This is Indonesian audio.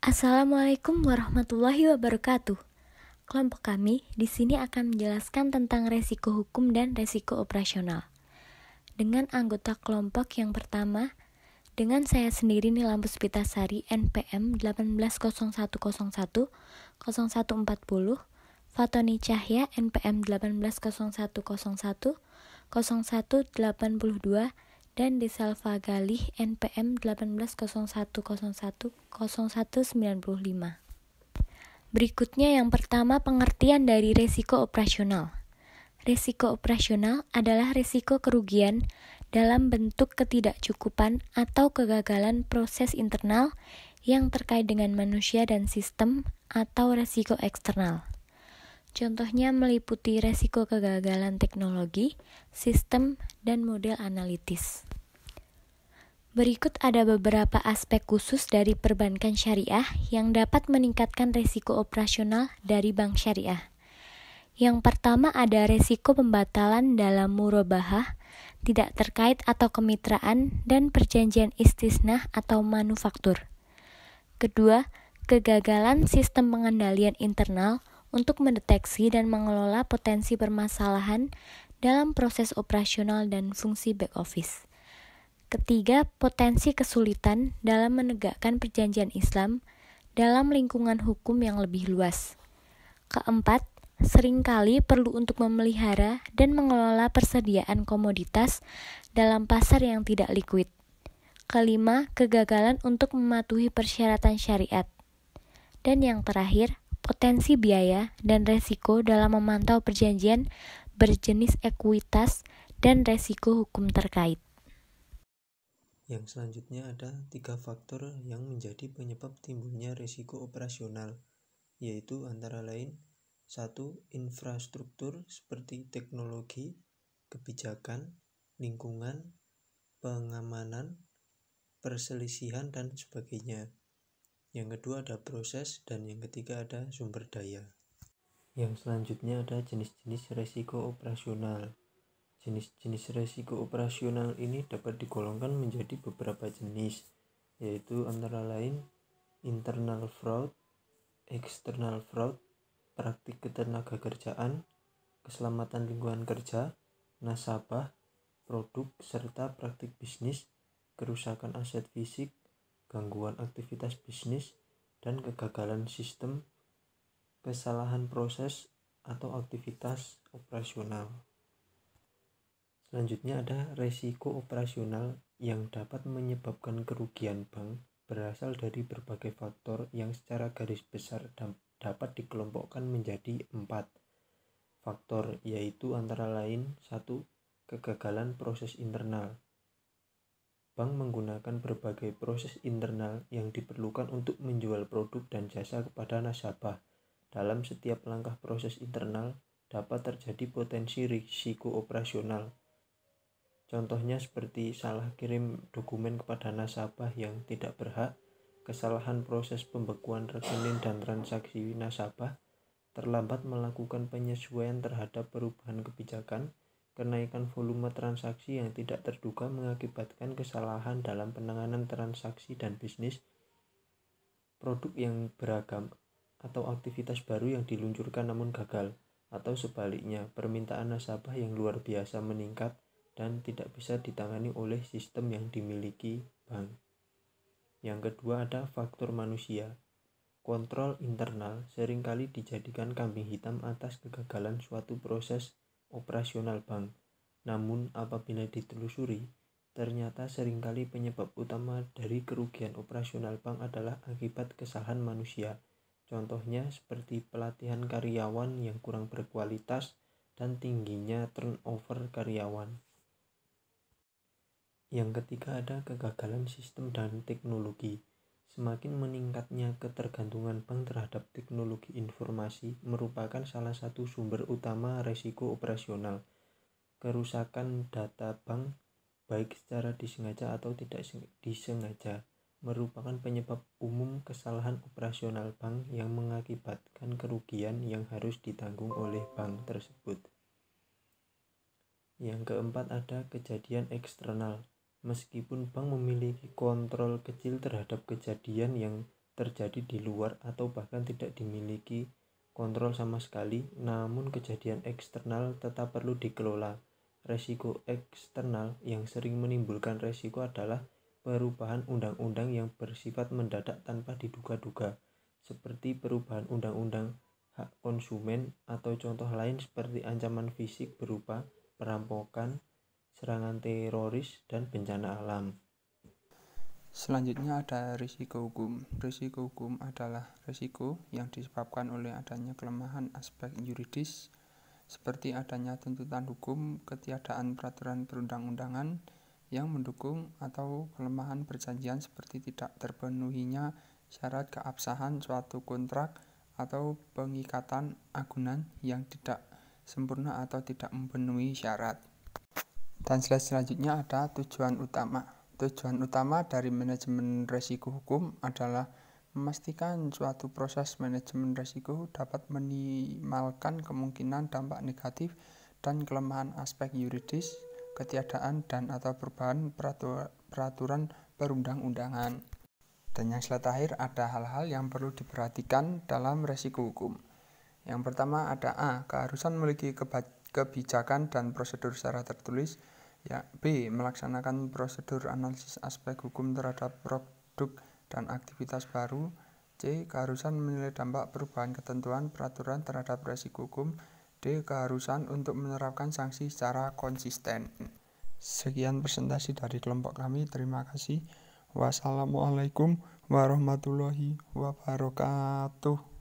Assalamualaikum warahmatullahi wabarakatuh. Kelompok kami di sini akan menjelaskan tentang resiko hukum dan resiko operasional. Dengan anggota kelompok yang pertama, dengan saya sendiri Nila Puspitasari NPM 1801010140, Fatoni Cahya NPM 180101018082, dan Desalva Galih NPM 1801010195. Berikutnya yang pertama, pengertian dari resiko operasional. Resiko operasional adalah resiko kerugian dalam bentuk ketidakcukupan atau kegagalan proses internal yang terkait dengan manusia dan sistem atau resiko eksternal. Contohnya meliputi resiko kegagalan teknologi, sistem, dan model analitis. Berikut ada beberapa aspek khusus dari perbankan syariah yang dapat meningkatkan resiko operasional dari bank syariah. Yang pertama ada resiko pembatalan dalam murabahah, tidak terkait atau kemitraan, dan perjanjian istisnah atau manufaktur. Kedua, kegagalan sistem pengendalian internal untuk mendeteksi dan mengelola potensi permasalahan dalam proses operasional dan fungsi back office. Ketiga, potensi kesulitan dalam menegakkan perjanjian Islam dalam lingkungan hukum yang lebih luas. Keempat, seringkali perlu untuk memelihara dan mengelola persediaan komoditas dalam pasar yang tidak likuid. Kelima, kegagalan untuk mematuhi persyaratan syariat. Dan yang terakhir, potensi biaya dan resiko dalam memantau perjanjian berjenis ekuitas dan resiko hukum terkait. Yang selanjutnya ada 3 faktor yang menjadi penyebab timbulnya risiko operasional, yaitu antara lain 1. Infrastruktur seperti teknologi, kebijakan, lingkungan, pengamanan, perselisihan, dan sebagainya. Yang kedua ada proses, dan yang ketiga ada sumber daya. Yang selanjutnya ada jenis-jenis risiko operasional. Jenis-jenis resiko operasional ini dapat digolongkan menjadi beberapa jenis, yaitu antara lain internal fraud, external fraud, praktik ketenaga kerjaan, keselamatan lingkungan kerja, nasabah, produk, serta praktik bisnis, kerusakan aset fisik, gangguan aktivitas bisnis, dan kegagalan sistem, kesalahan proses atau aktivitas operasional. Selanjutnya ada resiko operasional yang dapat menyebabkan kerugian bank berasal dari berbagai faktor yang secara garis besar dapat dikelompokkan menjadi 4 faktor, yaitu antara lain 1. Kegagalan proses internal. Bank menggunakan berbagai proses internal yang diperlukan untuk menjual produk dan jasa kepada nasabah. Dalam setiap langkah proses internal dapat terjadi potensi risiko operasional. Contohnya seperti salah kirim dokumen kepada nasabah yang tidak berhak, kesalahan proses pembekuan rekening dan transaksi nasabah, terlambat melakukan penyesuaian terhadap perubahan kebijakan, kenaikan volume transaksi yang tidak terduga mengakibatkan kesalahan dalam penanganan transaksi dan bisnis, produk yang beragam, atau aktivitas baru yang diluncurkan namun gagal, atau sebaliknya, permintaan nasabah yang luar biasa meningkat dan tidak bisa ditangani oleh sistem yang dimiliki bank. Yang kedua ada faktor manusia. Kontrol internal seringkali dijadikan kambing hitam atas kegagalan suatu proses operasional bank. Namun apabila ditelusuri, ternyata seringkali penyebab utama dari kerugian operasional bank adalah akibat kesalahan manusia. Contohnya seperti pelatihan karyawan yang kurang berkualitas dan tingginya turnover karyawan. Yang ketiga ada kegagalan sistem dan teknologi. Semakin meningkatnya ketergantungan bank terhadap teknologi informasi merupakan salah satu sumber utama risiko operasional. Kerusakan data bank, baik secara disengaja atau tidak disengaja, merupakan penyebab umum kesalahan operasional bank yang mengakibatkan kerugian yang harus ditanggung oleh bank tersebut. Yang keempat ada kejadian eksternal. Meskipun bank memiliki kontrol kecil terhadap kejadian yang terjadi di luar atau bahkan tidak dimiliki kontrol sama sekali, namun kejadian eksternal tetap perlu dikelola. Resiko eksternal yang sering menimbulkan resiko adalah perubahan undang-undang yang bersifat mendadak tanpa diduga-duga, seperti perubahan undang-undang hak konsumen atau contoh lain seperti ancaman fisik berupa perampokan, serangan teroris, dan bencana alam. Selanjutnya ada risiko hukum. Risiko hukum adalah risiko yang disebabkan oleh adanya kelemahan aspek yuridis, seperti adanya tuntutan hukum, ketiadaan peraturan perundang-undangan yang mendukung, atau kelemahan perjanjian seperti tidak terpenuhinya syarat keabsahan suatu kontrak atau pengikatan agunan yang tidak sempurna atau tidak memenuhi syarat. Dan selanjutnya ada tujuan utama. Tujuan utama dari manajemen risiko hukum adalah memastikan suatu proses manajemen risiko dapat meminimalkan kemungkinan dampak negatif dan kelemahan aspek yuridis, ketiadaan dan atau perubahan peraturan perundang-undangan. Dan yang terakhir ada hal-hal yang perlu diperhatikan dalam risiko hukum. Yang pertama ada A. Keharusan memiliki kebijakan dan prosedur secara tertulis. Ya, B. Melaksanakan prosedur analisis aspek hukum terhadap produk dan aktivitas baru. C. Keharusan menilai dampak perubahan ketentuan peraturan terhadap risiko hukum. D. Keharusan untuk menerapkan sanksi secara konsisten. Sekian presentasi dari kelompok kami. Terima kasih. Wassalamualaikum warahmatullahi wabarakatuh.